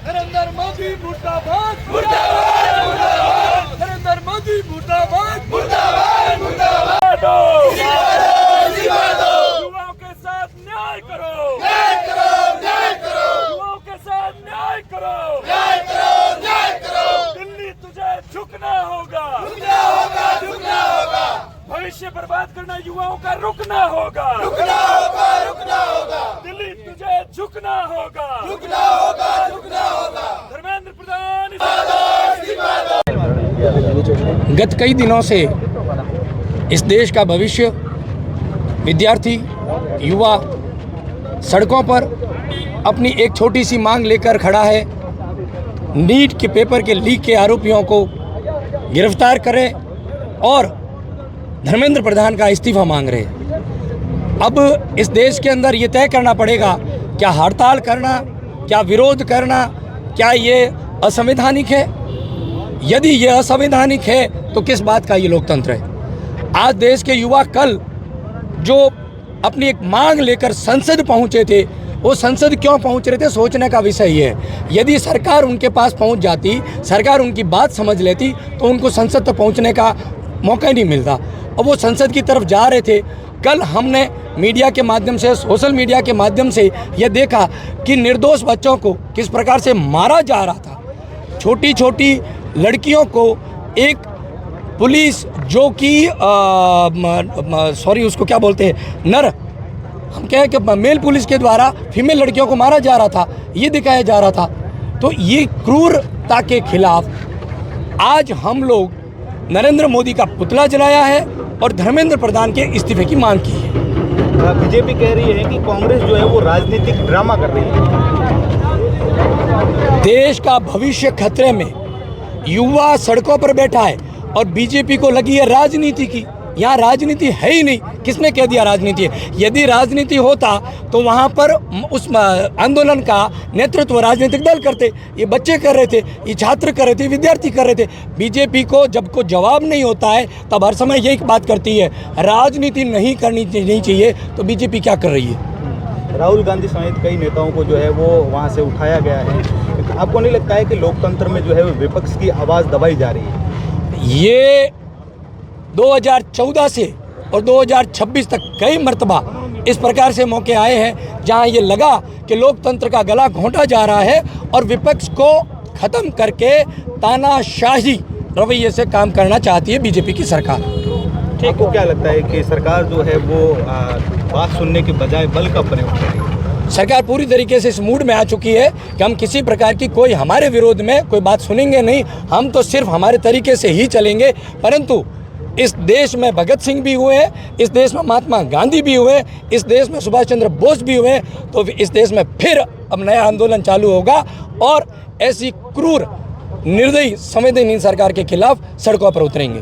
नरेंद्र मोदी मुर्दाबाद नरेंद्र मोदी मुर्दाबाद युवाओं के साथ न्याय करो युवाओं के साथ न्याय करो दिल्ली तुझे झुकना होगा भविष्य बर्बाद करना युवाओं का रुकना होगा दिल्ली तुझे झुकना होगा धर्मेंद्र प्रधान गत कई दिनों से इस देश का भविष्य विद्यार्थी युवा सड़कों पर अपनी एक छोटी सी मांग लेकर खड़ा है। नीट के पेपर के लीक के आरोपियों को गिरफ्तार करें और धर्मेंद्र प्रधान का इस्तीफा मांग रहे। अब इस देश के अंदर ये तय करना पड़ेगा, क्या हड़ताल करना, क्या विरोध करना, क्या ये असंवैधानिक है? यदि ये असंवैधानिक है तो किस बात का ये लोकतंत्र है? आज देश के युवा कल जो अपनी एक मांग लेकर संसद पहुंचे थे, वो संसद क्यों पहुंच रहे थे, सोचने का विषय ये है। यदि सरकार उनके पास पहुंच जाती, सरकार उनकी बात समझ लेती तो उनको संसद तक पहुंचने का मौका ही नहीं मिलता। और वो संसद की तरफ जा रहे थे। कल हमने मीडिया के माध्यम से, सोशल मीडिया के माध्यम से ये देखा कि निर्दोष बच्चों को किस प्रकार से मारा जा रहा था। छोटी छोटी लड़कियों को एक पुलिस जो कि सॉरी उसको क्या बोलते हैं, हम कहें कि मेल पुलिस के द्वारा फीमेल लड़कियों को मारा जा रहा था, ये दिखाया जा रहा था। तो ये क्रूरता के खिलाफ आज हम लोग नरेंद्र मोदी का पुतला जलाया है और धर्मेंद्र प्रधान के इस्तीफे की मांग की है। बीजेपी कह रही है कि कांग्रेस जो है वो राजनीतिक ड्रामा कर रही है। देश का भविष्य खतरे में, युवा सड़कों पर बैठा है और बीजेपी को लगी है राजनीति की। यहाँ राजनीति है ही नहीं। किसने कह दिया राजनीति है? यदि राजनीति होता तो वहाँ पर उस आंदोलन का नेतृत्व राजनीतिक दल करते। ये बच्चे कर रहे थे, ये छात्र कर रहे थे, विद्यार्थी कर रहे थे। बीजेपी को जब को जवाब नहीं होता है तब हर समय यही बात करती है, राजनीति नहीं करनी नहीं चाहिए। तो बीजेपी क्या कर रही है? राहुल गांधी समेत कई नेताओं को जो है वो वहाँ से उठाया गया है। आपको नहीं लगता है कि लोकतंत्र में जो है विपक्ष की आवाज़ दबाई जा रही है? ये 2014 से और 2026 तक कई मर्तबा इस प्रकार से मौके आए हैं जहां ये लगा कि लोकतंत्र का गला घोंटा जा रहा है और विपक्ष को ख़त्म करके तानाशाही रवैये से काम करना चाहती है बीजेपी की सरकार। आपको क्या लगता है कि सरकार जो है वो बात सुनने के बजाय बल का प्रयोग कर रही है? सरकार पूरी तरीके से इस मूड में आ चुकी है कि हम किसी प्रकार की कोई हमारे विरोध में कोई बात सुनेंगे नहीं। हम तो सिर्फ हमारे तरीके से ही चलेंगे। परंतु इस देश में भगत सिंह भी हुए हैं, इस देश में महात्मा गांधी भी हुए, इस देश में सुभाष चंद्र बोस भी हुए। तो इस देश में फिर अब नया आंदोलन चालू होगा और ऐसी क्रूर निर्दयी संवेदनहीन सरकार के खिलाफ सड़कों पर उतरेंगे।